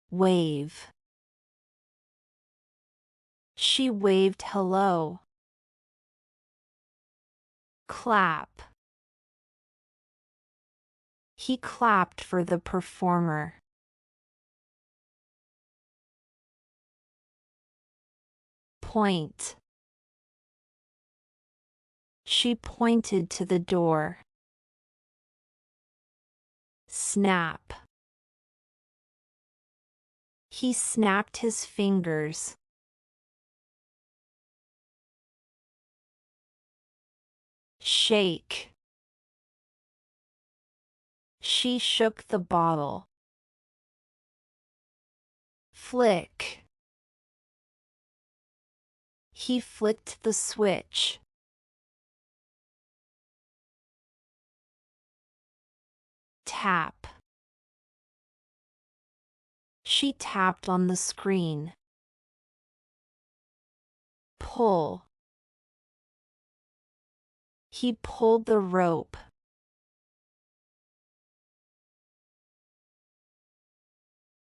Wave. She waved hello. Clap. He clapped for the performer. Point. She pointed to the door. Snap. He snapped his fingers. Shake. She shook the bottle. Flick. He flicked the switch. Tap. She tapped on the screen. Pull. He pulled the rope.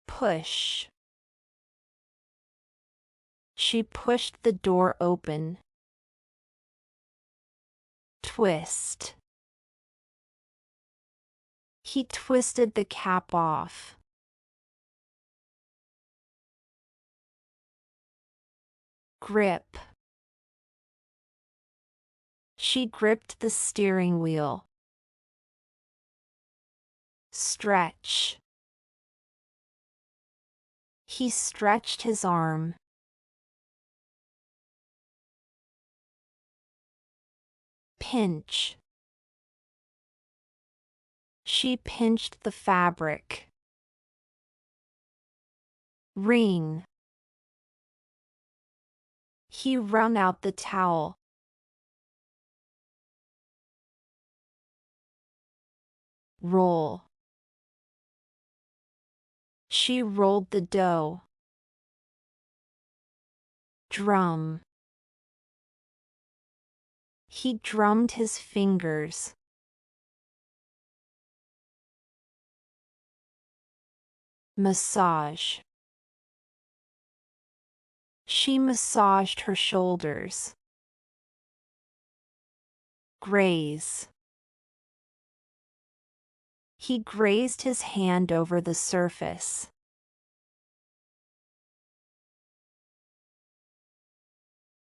Push. She pushed the door open. Twist. He twisted the cap off. Grip. She gripped the steering wheel. Stretch. He stretched his arm. Pinch. She pinched the fabric. Wring. He wrung out the towel. Roll. She rolled the dough. Drum. He drummed his fingers. Massage. She massaged her shoulders. Graze. He grazed his hand over the surface.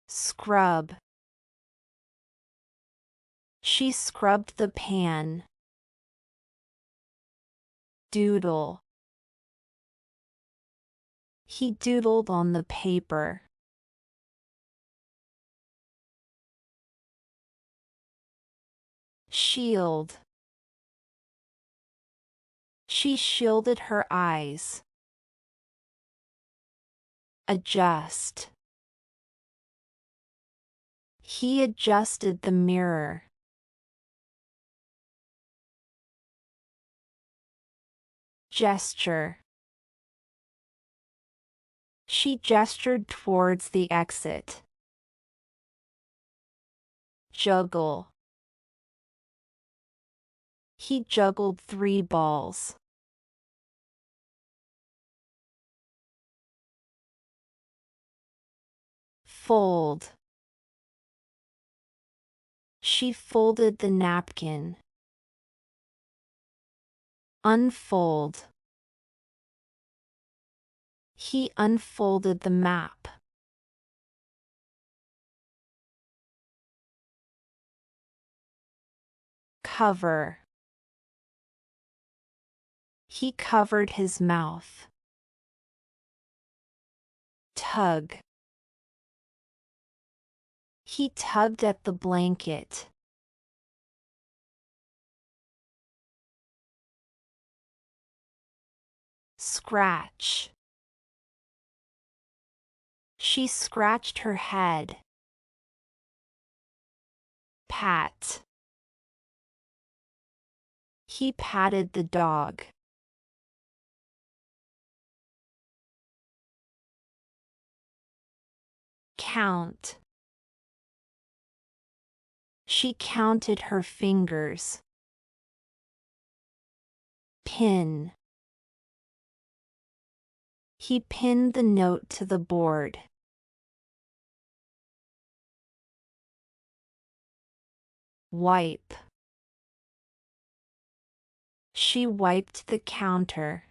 Scrub. She scrubbed the pan. Doodle. He doodled on the paper. Shield. She shielded her eyes. Adjust. He adjusted the mirror. Gesture. She gestured towards the exit. Juggle. He juggled 3 balls. Fold. She folded the napkin. Unfold. He unfolded the map. Cover. He covered his mouth. Tug. He tugged at the blanket. Scratch. She scratched her head. Pat. He patted the dog. Count. She counted her fingers. Pin. He pinned the note to the board. Wipe. She wiped the counter.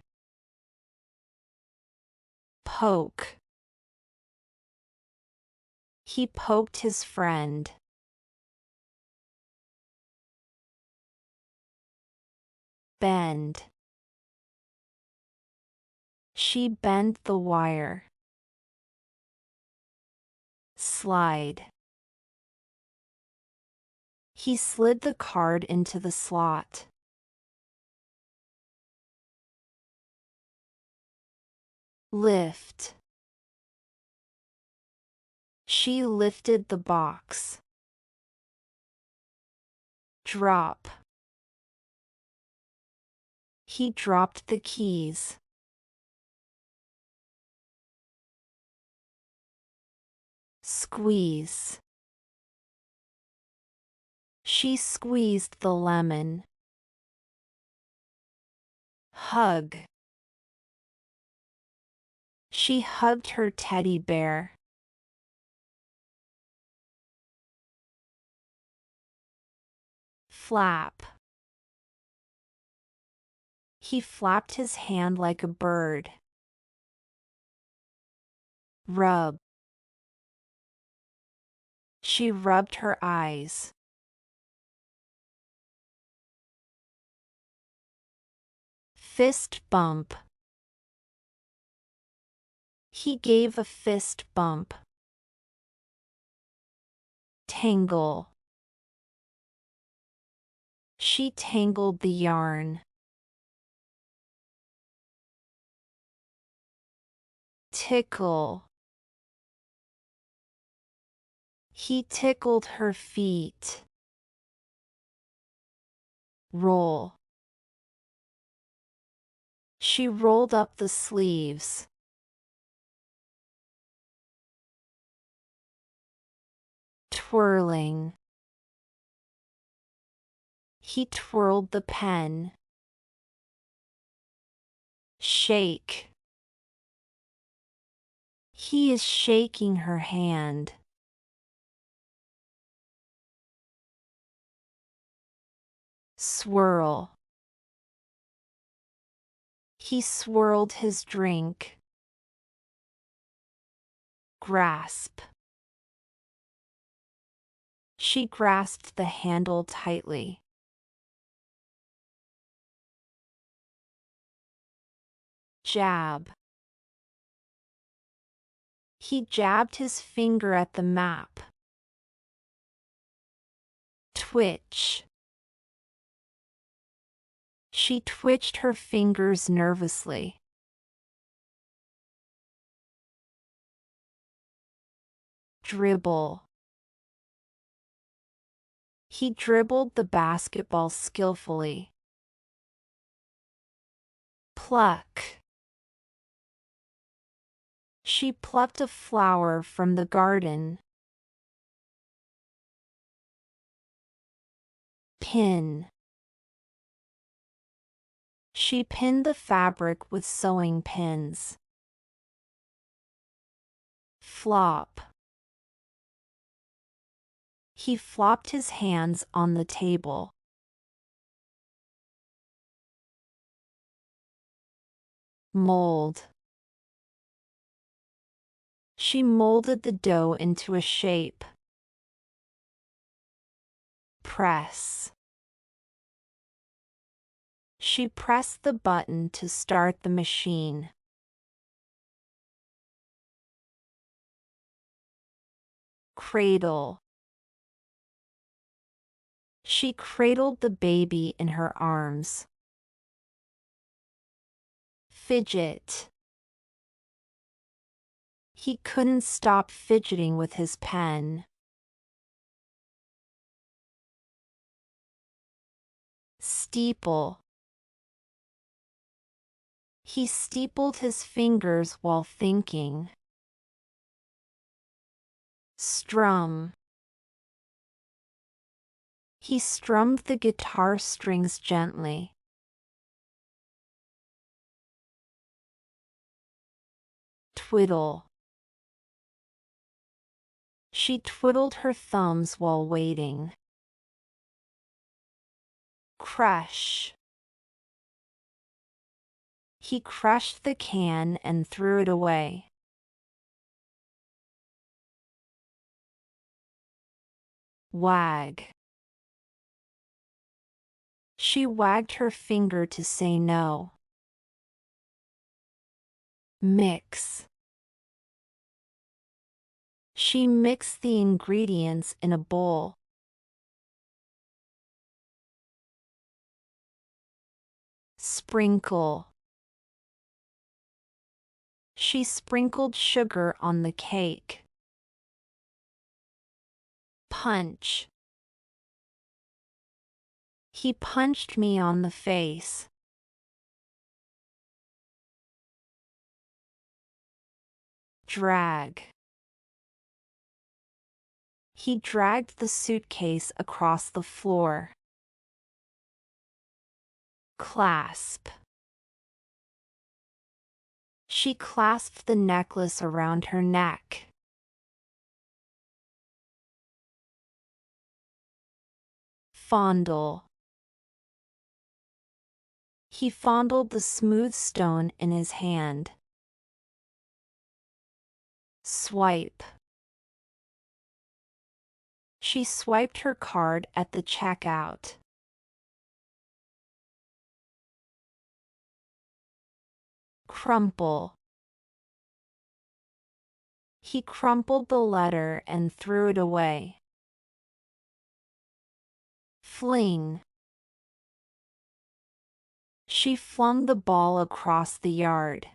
Poke. He poked his friend. Bend. She bent the wire. Slide. He slid the card into the slot. Lift. She lifted the box. Drop. He dropped the keys. Squeeze. She squeezed the lemon. Hug. She hugged her teddy bear. Flap. He flapped his hand like a bird. Rub. She rubbed her eyes. Fist bump. He gave a fist bump. Tangle. She tangled the yarn. Tickle. He tickled her feet. Roll. She rolled up the sleeves. Twirling. He twirled the pen. Shake. He is shaking her hand. Swirl. He swirled his drink. Grasp. She grasped the handle tightly. Jab. He jabbed his finger at the map. Twitch. She twitched her fingers nervously. Dribble. He dribbled the basketball skillfully. Pluck. She plucked a flower from the garden. Pin. She pinned the fabric with sewing pins. Flop. He flopped his hands on the table. Mold. She molded the dough into a shape. Press. She pressed the button to start the machine. Cradle. She cradled the baby in her arms. Fidget. He couldn't stop fidgeting with his pen. Steeple. He steepled his fingers while thinking. Strum. He strummed the guitar strings gently. Twiddle. She twiddled her thumbs while waiting. Crush. He crushed the can and threw it away. Wag. She wagged her finger to say no. Mix. She mixed the ingredients in a bowl. Sprinkle. She sprinkled sugar on the cake. Punch. He punched me on the face. Drag. He dragged the suitcase across the floor. Clasp. She clasped the necklace around her neck. Fondle. He fondled the smooth stone in his hand. Swipe. She swiped her card at the checkout. Crumple. He crumpled the letter and threw it away. Fling. She flung the ball across the yard.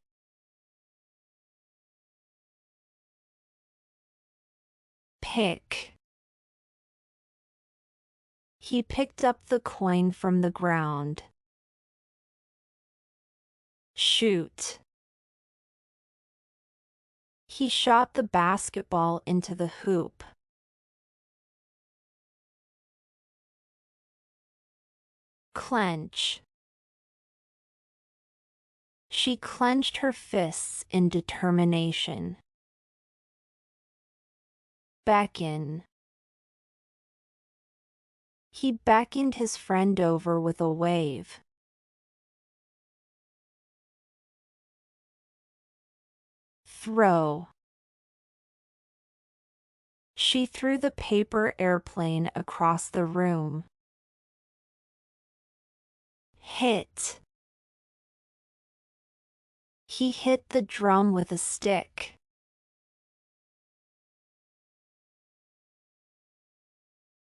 Pick. He picked up the coin from the ground. Shoot. He shot the basketball into the hoop. Clench. She clenched her fists in determination. Beckon. He beckoned his friend over with a wave. Throw. She threw the paper airplane across the room. Hit. He hit the drum with a stick.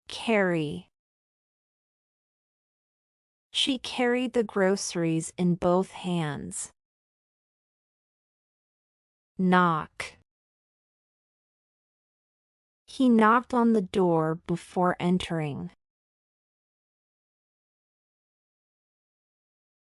Carry. She carried the groceries in both hands. Knock. He knocked on the door before entering.